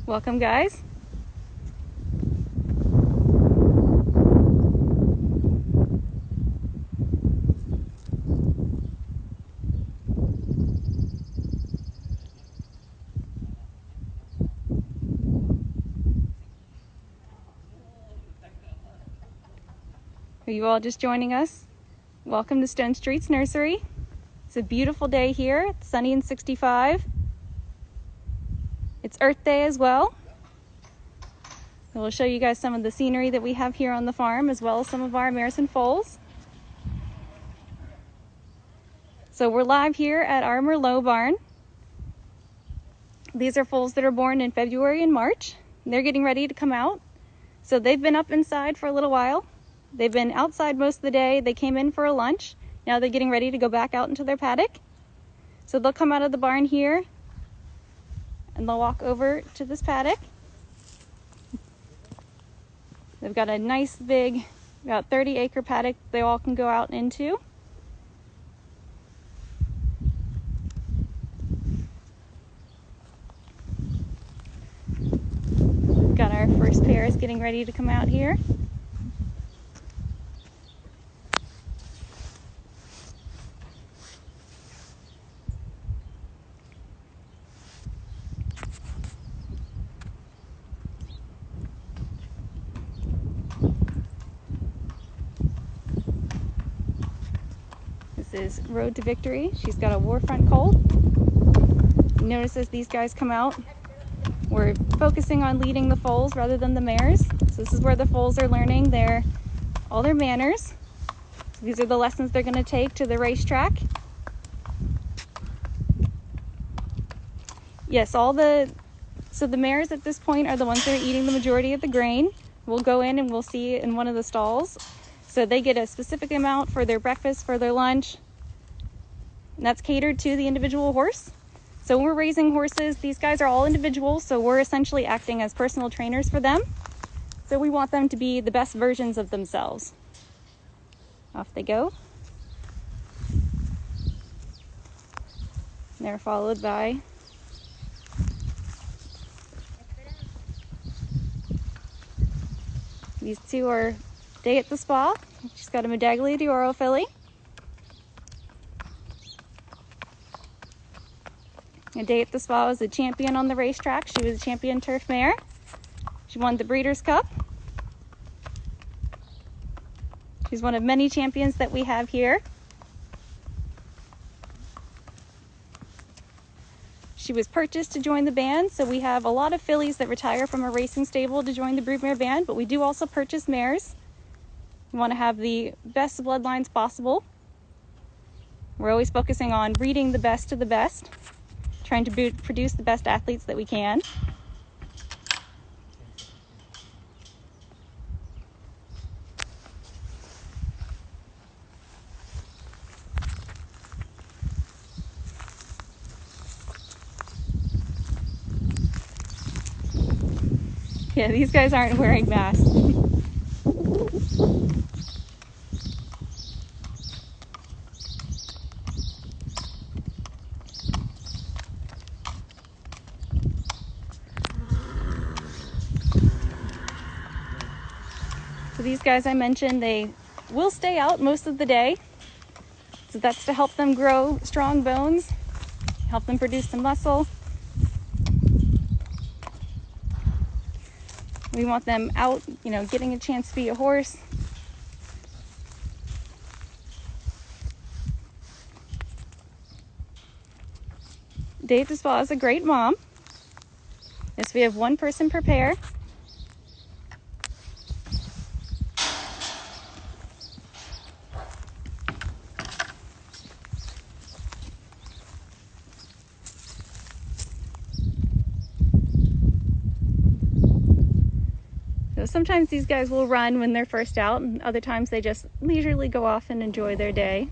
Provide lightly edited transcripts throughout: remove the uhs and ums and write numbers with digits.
Welcome, guys. Are you all just joining us? Welcome to Stone Street's Nursery. It's a beautiful day here. It's sunny and 65. It's Earth Day as well. We'll show you guys some of the scenery that we have here on the farm, as well as some of our mares and foals. So we're live here at our Merlot barn. These are foals that are born in February and March. They're getting ready to come out. So they've been up inside for a little while. They've been outside most of the day. They came in for a lunch. Now they're getting ready to go back out into their paddock. So they'll come out of the barn here and they'll walk over to this paddock. They've got a nice big, about 30-acre paddock they all can go out into. We've got our first pairs getting ready to come out here. This is Road to Victory. She's got a Warfront colt. Notice as these guys come out, we're focusing on leading the foals rather than the mares. So this is where the foals are learning all their manners. So these are the lessons they're going to take to the racetrack. Yes, so the mares at this point are the ones that are eating the majority of the grain. We'll go in and we'll see in one of the stalls. So they get a specific amount for their breakfast, for their lunch, and that's catered to the individual horse. So when we're raising horses, these guys are all individuals, so we're essentially acting as personal trainers for them. So we want them to be the best versions of themselves. Off they go. And they're followed by these two are Dayatthespa. She's got a Medaglia d'Oro filly. And Dayatthespa was a champion on the racetrack. She was a champion turf mare. She won the Breeders' Cup. She's one of many champions that we have here. She was purchased to join the band, so we have a lot of fillies that retire from a racing stable to join the broodmare band, but we do also purchase mares. We want to have the best bloodlines possible. We're always focusing on breeding the best of the best, trying to produce the best athletes that we can. Yeah, these guys aren't wearing masks. So these guys I mentioned, they will stay out most of the day. So that's to help them grow strong bones, help them produce some muscle. We want them out, getting a chance to be a horse. Dayatthespa is a great mom. Yes, we have one person per pair. So sometimes these guys will run when they're first out, and other times they just leisurely go off and enjoy their day.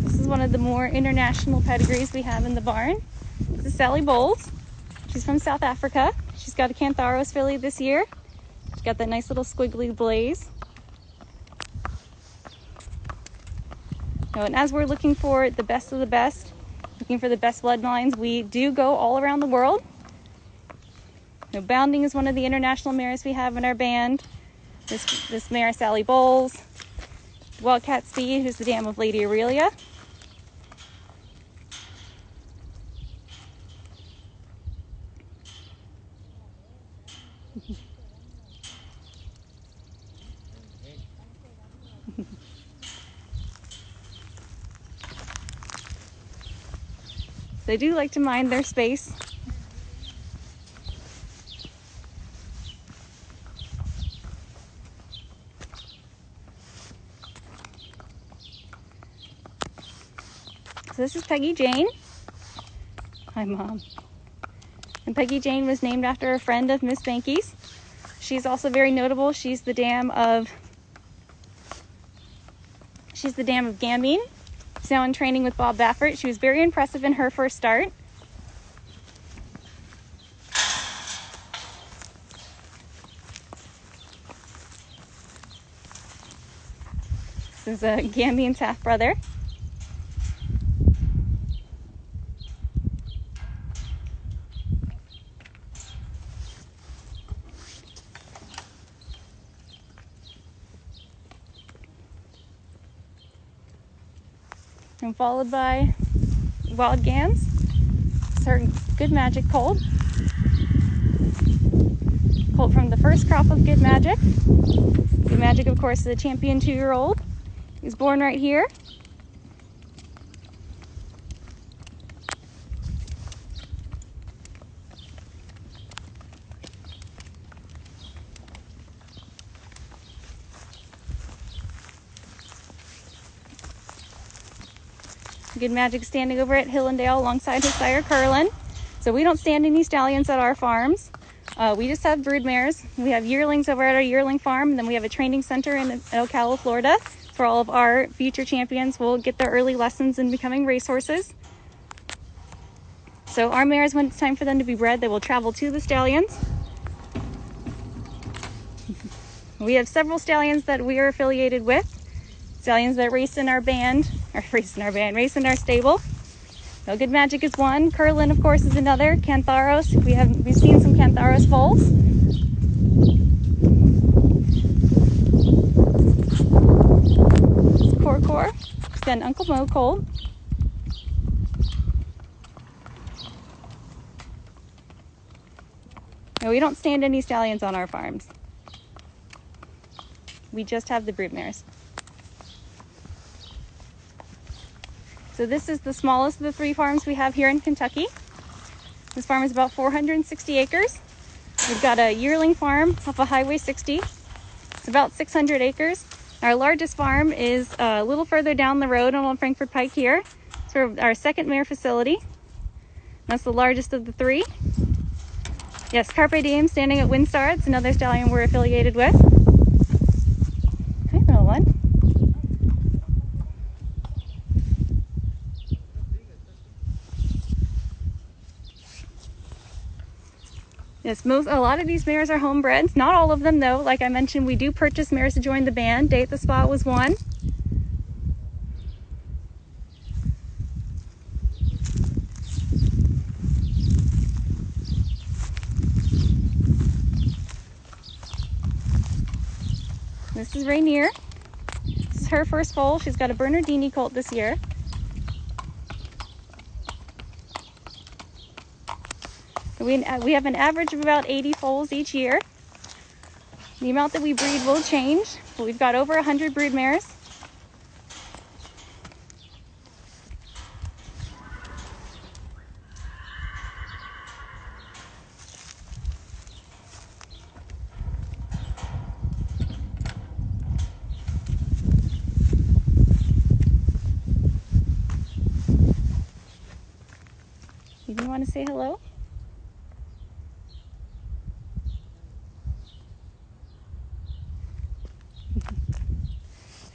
This is one of the more international pedigrees we have in the barn. This is Sally Bowles. She's from South Africa. She's She's got a Cantharos filly this year. She's got that nice little squiggly blaze. Oh, and as we're looking for the best of the best, looking for the best bloodlines, we do go all around the world. Bounding is one of the international mares we have in our band. This mare, Sally Bowles. Wildcat Speed, who's the dam of Lady Aurelia. They do like to mind their space. So this is Peggy Jane. Hi, Mom. And Peggy Jane was named after a friend of Miss Banky's. She's also very notable. She's the dam of Gamine. She's now in training with Bob Baffert. She was very impressive in her first start. This is Gamine's half brother. And followed by Wild Gams. It's her Good Magic colt. Colt from the first crop of Good Magic. Good Magic, of course, is a champion 2-year-old. He was born right here. Good Magic standing over at Hillendale alongside his sire Carlin. So we don't stand any stallions at our farms. We just have brood mares. We have yearlings over at our yearling farm, and then we have a training center in Ocala, Florida, for all of our future champions will get their early lessons in becoming racehorses. So our mares, when it's time for them to be bred, they will travel to the stallions. We have several stallions that we are affiliated with. Stallions that race in our band, race in our stable. So Good Magic is one. Carlin, of course, is another. Cantharos. We've seen some Cantharos foals. Cor. She's got an Uncle Mo colt. No, we don't stand any stallions on our farms. We just have the brood mares. So this is the smallest of the 3 farms we have here in Kentucky. This farm is about 460 acres. We've got a yearling farm off of Highway 60. It's about 600 acres. Our largest farm is a little further down the road on Old Frankfort Pike here. It's our second mare facility. That's the largest of the 3. Yes, Carpe Diem standing at Windstar. It's another stallion we're affiliated with. Hi, little one. Yes, a lot of these mares are homebreds. Not all of them, though. Like I mentioned, we do purchase mares to join the band. Dayatthespa was one. This is Rainier. This is her first foal. She's got a Bernardini colt this year. We have an average of about 80 foals each year. The amount that we breed will change, but we've got over 100 brood mares. You didn't want to say hello?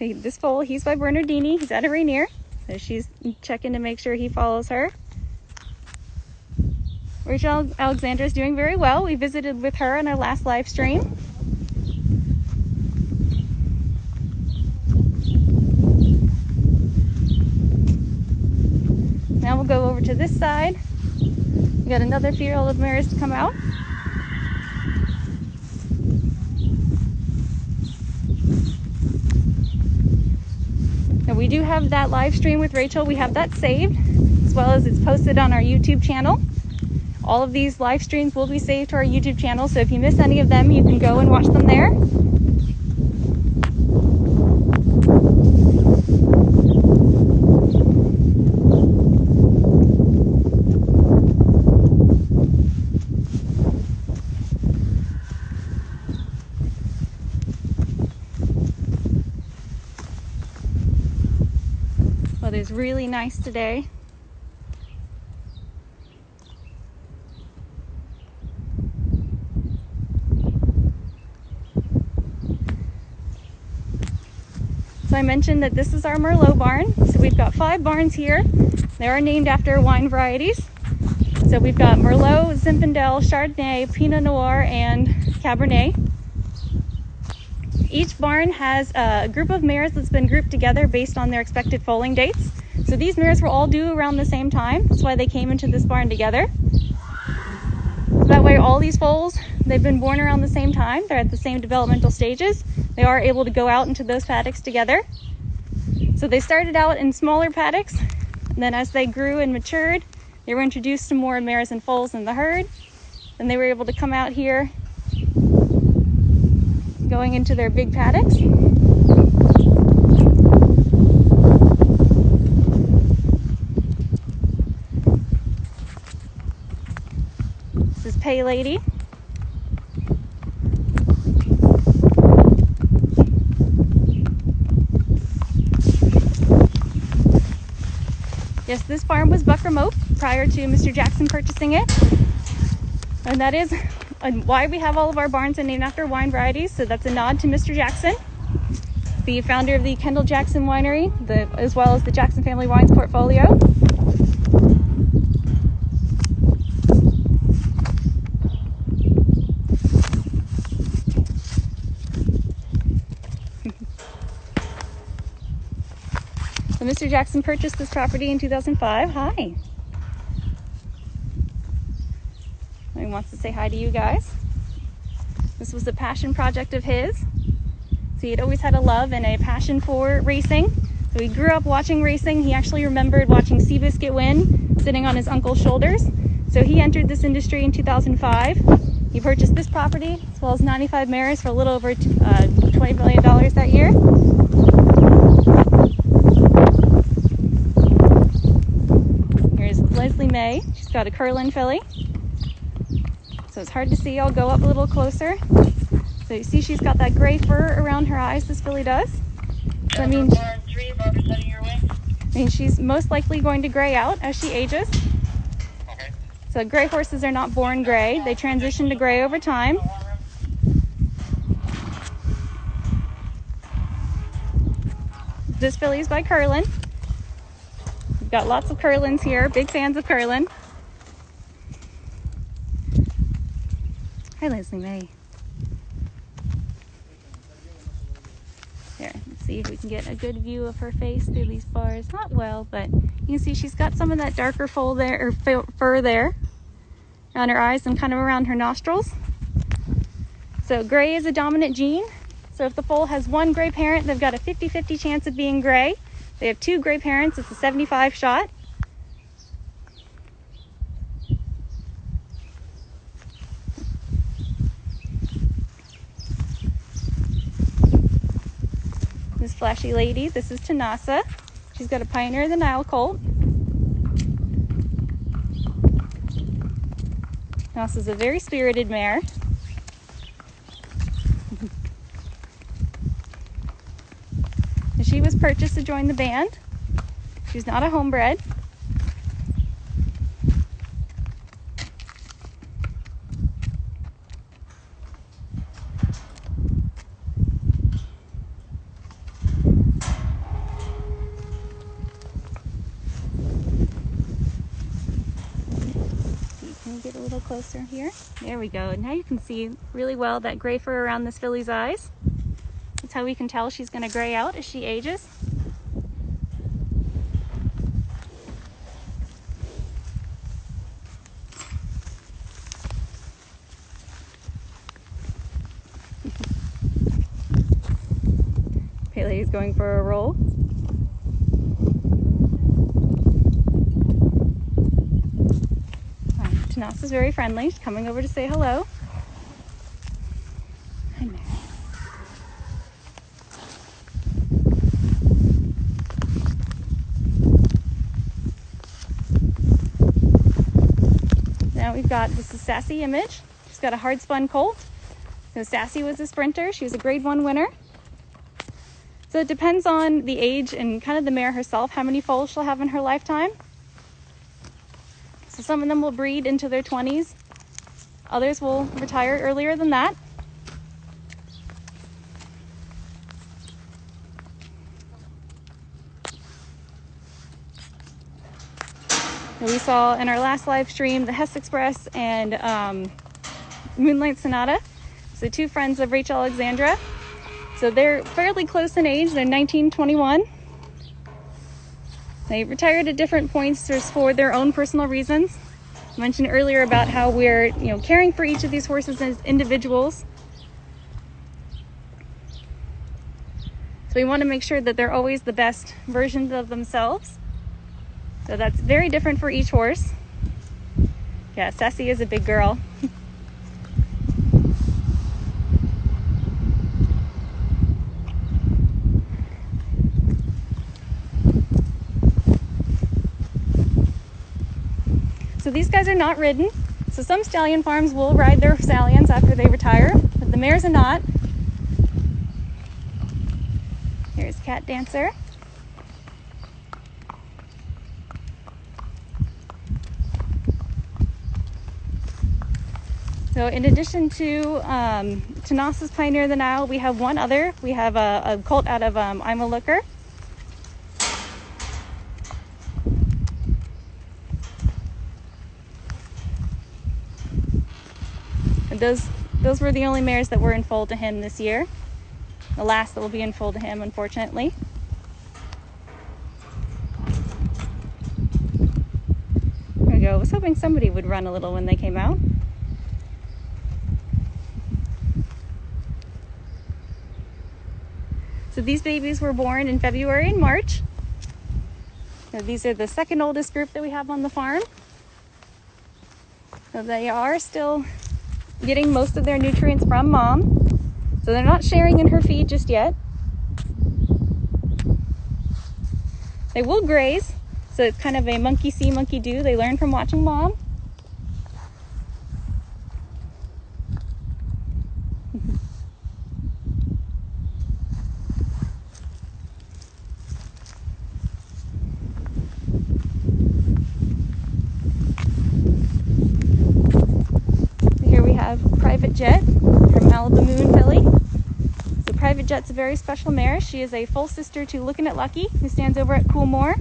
This foal, he's by Bernardini. He's at a Rainier, so she's checking to make sure he follows her. Rachel Alexandra is doing very well. We visited with her in our last live stream. Now we'll go over to this side. We got another field of mares to come out. Now we do have that live stream with Rachel. We have that saved, as well as it's posted on our YouTube channel. All of these live streams will be saved to our YouTube channel, so if you miss any of them, you can go and watch them there. Weather's really nice today. So I mentioned that this is our Merlot barn. So we've got 5 barns here. They are named after wine varieties. So we've got Merlot, Zinfandel, Chardonnay, Pinot Noir, and Cabernet. Each barn has a group of mares that's been grouped together based on their expected foaling dates. So these mares were all due around the same time. That's why they came into this barn together. That way all these foals, they've been born around the same time. They're at the same developmental stages. They are able to go out into those paddocks together. So they started out in smaller paddocks, and then as they grew and matured, they were introduced to more mares and foals in the herd. And they were able to come out here going into their big paddocks. This is Pay Lady. Yes, this farm was Buckram Oak prior to Mr. Jackson purchasing it. And that is why we have all of our barns named after wine varieties. So that's a nod to Mr. Jackson, the founder of the Kendall Jackson winery, as well as the Jackson Family Wines portfolio. So Mr. Jackson purchased this property in 2005. Hi. He wants to say hi to you guys. This was a passion project of his. So he had always had a love and a passion for racing. So he grew up watching racing. He actually remembered watching Seabiscuit win, sitting on his uncle's shoulders. So he entered this industry in 2005. He purchased this property as well as 95 mares for a little over $20 million that year. Here's Leslie May. She's got a Carlin filly. So it's hard to see. I'll go up a little closer. So you see she's got that gray fur around her eyes, this filly does. So I mean she's most likely going to gray out as she ages. Okay. So gray horses are not born gray. They transition to gray over time. This filly is by Carlin. We've got lots of Carlins here, big fans of Carlin. Hi, Leslie May. There, let's see if we can get a good view of her face through these bars. Not well, but you can see she's got some of that darker foal there, or fur there, around her eyes and kind of around her nostrils. So gray is a dominant gene. So if the foal has one gray parent, they've got a 50-50 chance of being gray. They have 2 gray parents, it's a 75 shot. This flashy lady, this is Tanasa. She's got a Pioneer of the Nile colt. Tanasa's a very spirited mare. She was purchased to join the band. She's not a homebred. Can you get a little closer here. There we go. Now you can see really well that gray fur around this filly's eyes. That's how we can tell she's going to gray out as she ages. Pele's going for a roll. Tanassa's very friendly. She's coming over to say hello. Hi, Mary. Now we've got, this is Sassy Image. She's got a hard spun colt. So Sassy was a sprinter. She was a grade 1 winner. So it depends on the age and kind of the mare herself, how many foals she'll have in her lifetime. So some of them will breed into their 20s. Others will retire earlier than that. So we saw in our last live stream the Hess Express and Moonlight Sonata. So 2 friends of Rachel Alexandra. So they're fairly close in age. They're 19, 21. They retired at different points for their own personal reasons. I mentioned earlier about how we're, caring for each of these horses as individuals. So we want to make sure that they're always the best versions of themselves. So that's very different for each horse. Yeah, Sassy is a big girl. So these guys are not ridden. So some stallion farms will ride their stallions after they retire, but the mares are not. Here's Cat Dancer. So in addition to Tanassa's Pioneer of the Nile, we have one other. We have a colt out of I'm a Looker. And those were the only mares that were in foal to him this year. The last that will be in foal to him, unfortunately. There we go. I was hoping somebody would run a little when they came out. So these babies were born in February and March. So these are the second oldest group that we have on the farm. So they are still getting most of their nutrients from mom. So they're not sharing in her feed just yet. They will graze. So it's kind of a monkey see, monkey do. They learn from watching mom. Private Jet from Malibu Moon filly. So Private Jet's a very special mare. She is a full sister to Lookin' at Lucky, who stands over at Coolmore.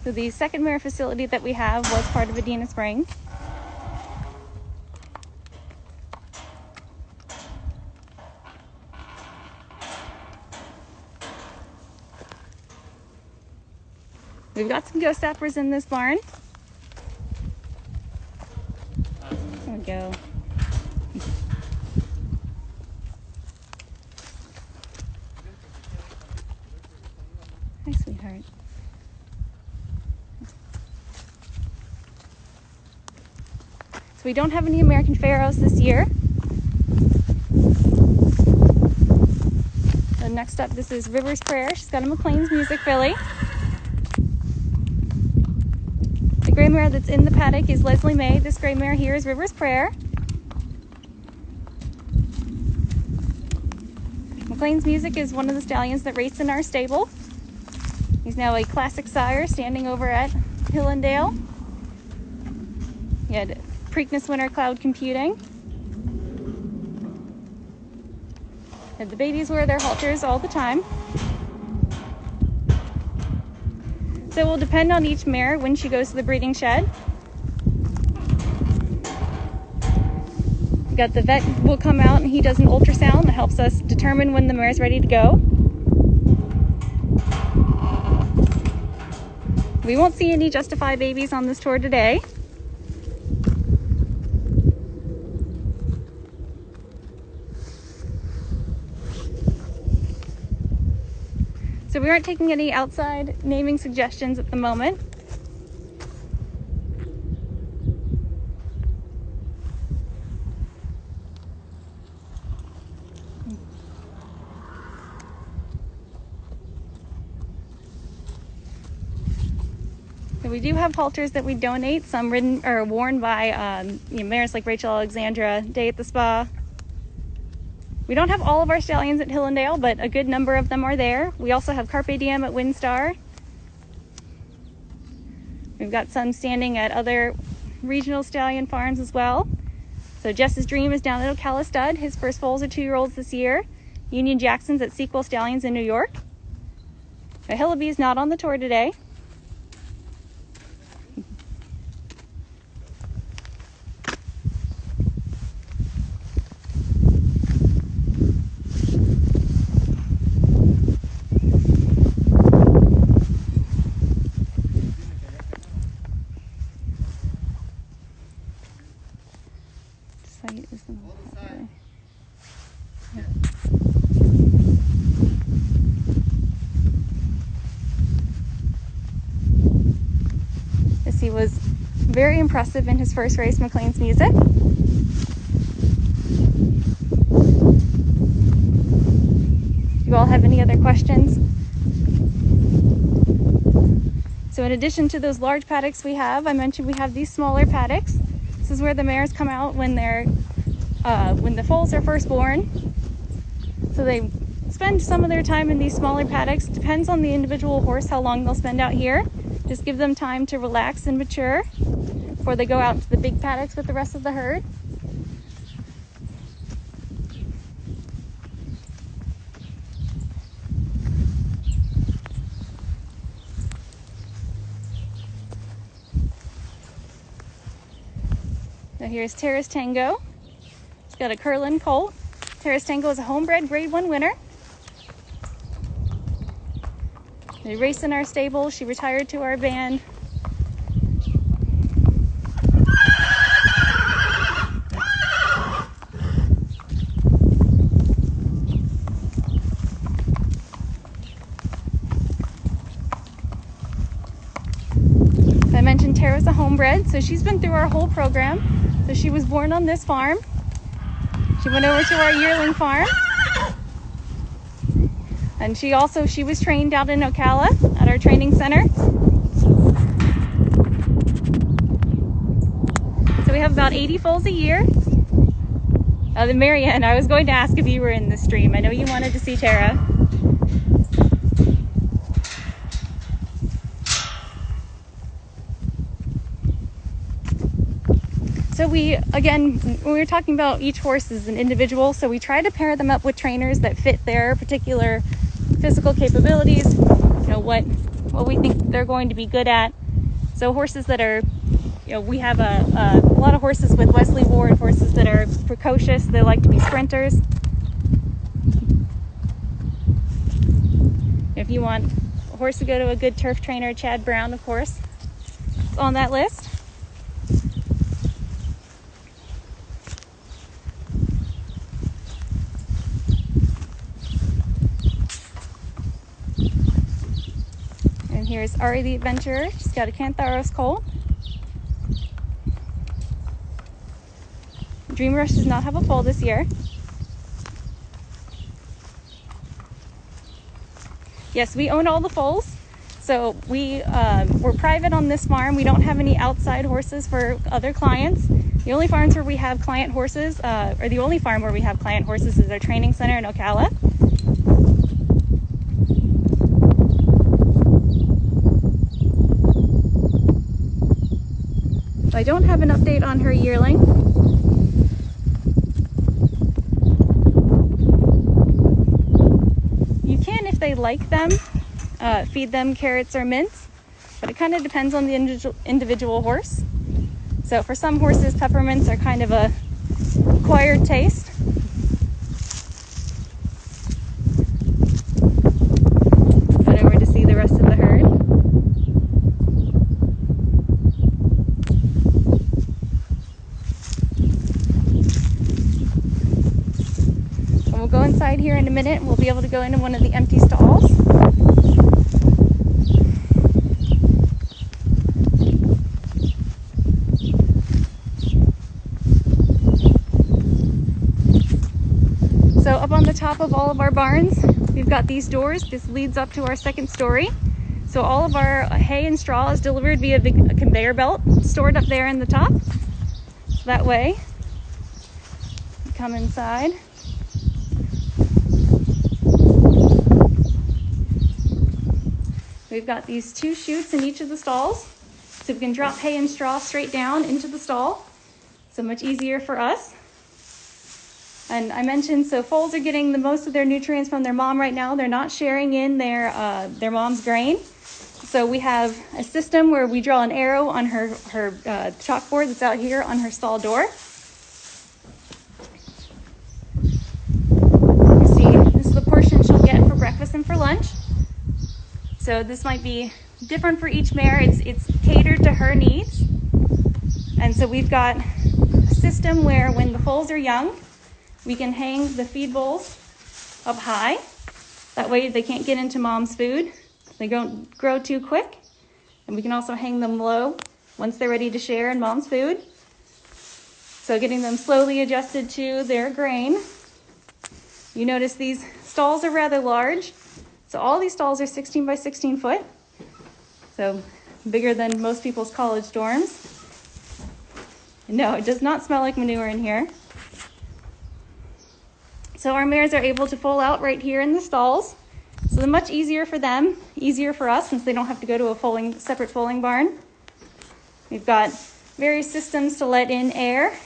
So the second mare facility that we have was part of a Deena Spring. We've got some ghost sappers in this barn. There we go. Hi, sweetheart. So we don't have any American Pharaohs this year. So next up, this is River's Prayer. She's got a McLean's Music filly. The gray mare that's in the paddock is Leslie Mae. This gray mare here is River's Prayer. McLean's Music is one of the stallions that race in our stable. He's now a classic sire standing over at Hillendale. You had Preakness Winter Cloud Computing. And the babies wear their halters all the time. So it will depend on each mare when she goes to the breeding shed. We got the vet will come out and he does an ultrasound that helps us determine when the mare is ready to go. We won't see any Justify babies on this tour today. So we aren't taking any outside naming suggestions at the moment. So we do have halters that we donate, some ridden or worn by mares like Rachel Alexandra, Dayatthespa. We don't have all of our stallions at Hillendale, but a good number of them are there. We also have Carpe Diem at Windstar. We've got some standing at other regional stallion farms as well. So Jess's Dream is down at Ocala Stud. His first foals are 2-year-olds this year. Union Jackson's at Sequel Stallions in New York. The Hillaby is not on the tour today. He was very impressive in his first race, McLean's Music. Do you all have any other questions? So in addition to those large paddocks I mentioned we have these smaller paddocks. This is where the mares come out when the foals are first born. So they spend some of their time in these smaller paddocks. Depends on the individual horse how long they'll spend out here. Just give them time to relax and mature before they go out into the big paddocks with the rest of the herd. Now here's Terrace Tango. It's got a Carlin colt. Terrace Tango is a homebred grade 1 winner. They raced in our stable. She retired to our band. I mentioned Tara's a homebred, so she's been through our whole program. So she was born on this farm. She went over to our yearling farm. And she was trained out in Ocala at our training center. So we have about 80 foals a year. Marianne, I was going to ask if you were in the stream. I know you wanted to see Tara. So again, when we were talking about each horse as an individual, so we try to pair them up with trainers that fit their particular physical capabilities, what we think they're going to be good at. So horses that are, we have a lot of horses with Wesley Ward, horses that are precocious, they like to be sprinters. If you want a horse to go to a good turf trainer, Chad Brown, of course, is on that list. Here's Ari the Adventurer. She's got a Cantharos colt. Dream Rush does not have a foal this year. Yes, we own all the foals. So we're private on this farm. We don't have any outside horses for other clients. The only farms where we have client horses, or the only farm where we have client horses is our training center in Ocala. I don't have an update on her yearling. You can, if they like them, feed them carrots or mints, but it kind of depends on the individual horse. So for some horses, peppermints are kind of a acquired taste. Head over to see the rest of the herd. And we'll go inside here in a minute and we'll be able to go into one of the empty stalls. So up on the top of all of our barns, we've got these doors. This leads up to our second story. So all of our hay and straw is delivered via a conveyor belt stored up there in the top. So that way, you come inside. We've got these 2 chutes in each of the stalls. So we can drop hay and straw straight down into the stall. So much easier for us. And I mentioned, so foals are getting the most of their nutrients from their mom right now. They're not sharing in their mom's grain. So we have a system where we draw an arrow on her chalkboard that's out here on her stall door. You see, this is the portion she'll get for breakfast and for lunch. So this might be different for each mare. It's catered to her needs. And so we've got a system where when the foals are young, we can hang the feed bowls up high. That way they can't get into mom's food. They don't grow too quick. And we can also hang them low once they're ready to share in mom's food. So getting them slowly adjusted to their grain. You notice these stalls are rather large. So all these stalls are 16 by 16 foot. So bigger than most people's college dorms. No, it does not smell like manure in here. So our mares are able to foal out right here in the stalls. So they're much easier for them, easier for us since they don't have to go to a separate foaling barn. We've got various systems to let in air.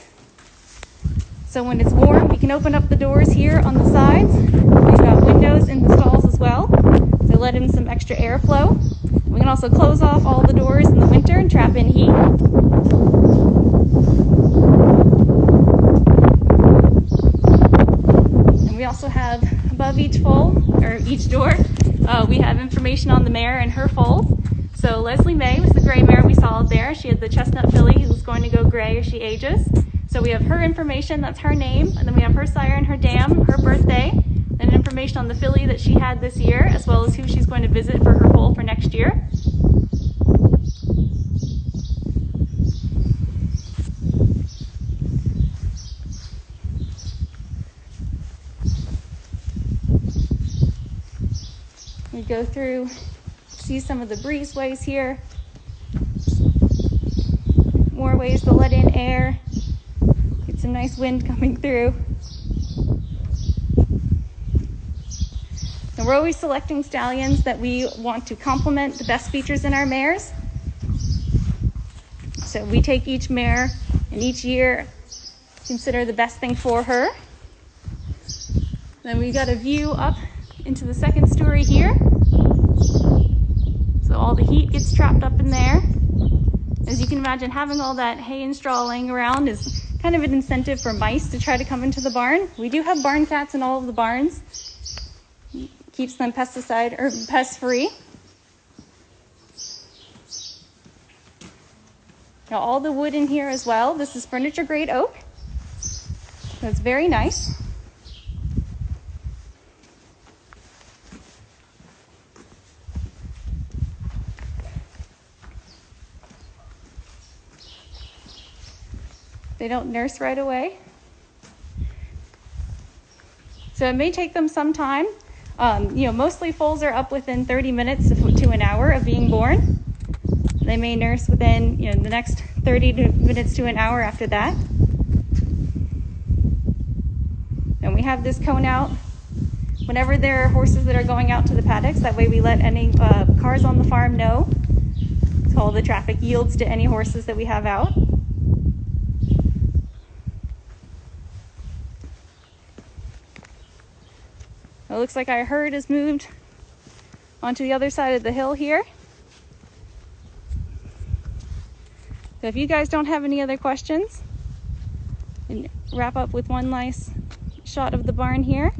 So when it's warm, we can open up the doors here on the sides. We've got windows in the stalls as well, so let in some extra airflow. We can also close off all the doors in the winter and trap in heat. We also have above each foal, or each door, we have information on the mare and her foals. So Leslie Mae was the gray mare we saw out there. She had the chestnut filly who's going to go gray as she ages. So we have her information, that's her name, and then we have her sire and her dam, her birthday, and information on the filly that she had this year, as well as who she's going to visit for her foal for next year. We go through, see some of the breezeways here. More ways to let in air. Get some nice wind coming through. And we're always selecting stallions that we want to complement the best features in our mares. So we take each mare and each year consider the best thing for her. Then we got a view up into the second story here. So all the heat gets trapped up in there. As you can imagine, having all that hay and straw laying around is kind of an incentive for mice to try to come into the barn. We do have barn cats in all of the barns. Keeps them pesticide or pest free. Now all the wood in here as well. This is furniture grade oak. So it's very nice. They don't nurse right away. So it may take them some time. Mostly foals are up within 30 minutes to an hour of being born. They may nurse within, the next 30 minutes to an hour after that. And we have this cone out whenever there are horses that are going out to the paddocks. That way we let any cars on the farm know. So all the traffic yields to any horses that we have out. It looks like our herd has moved onto the other side of the hill here. So if you guys don't have any other questions, and wrap up with one nice shot of the barn here.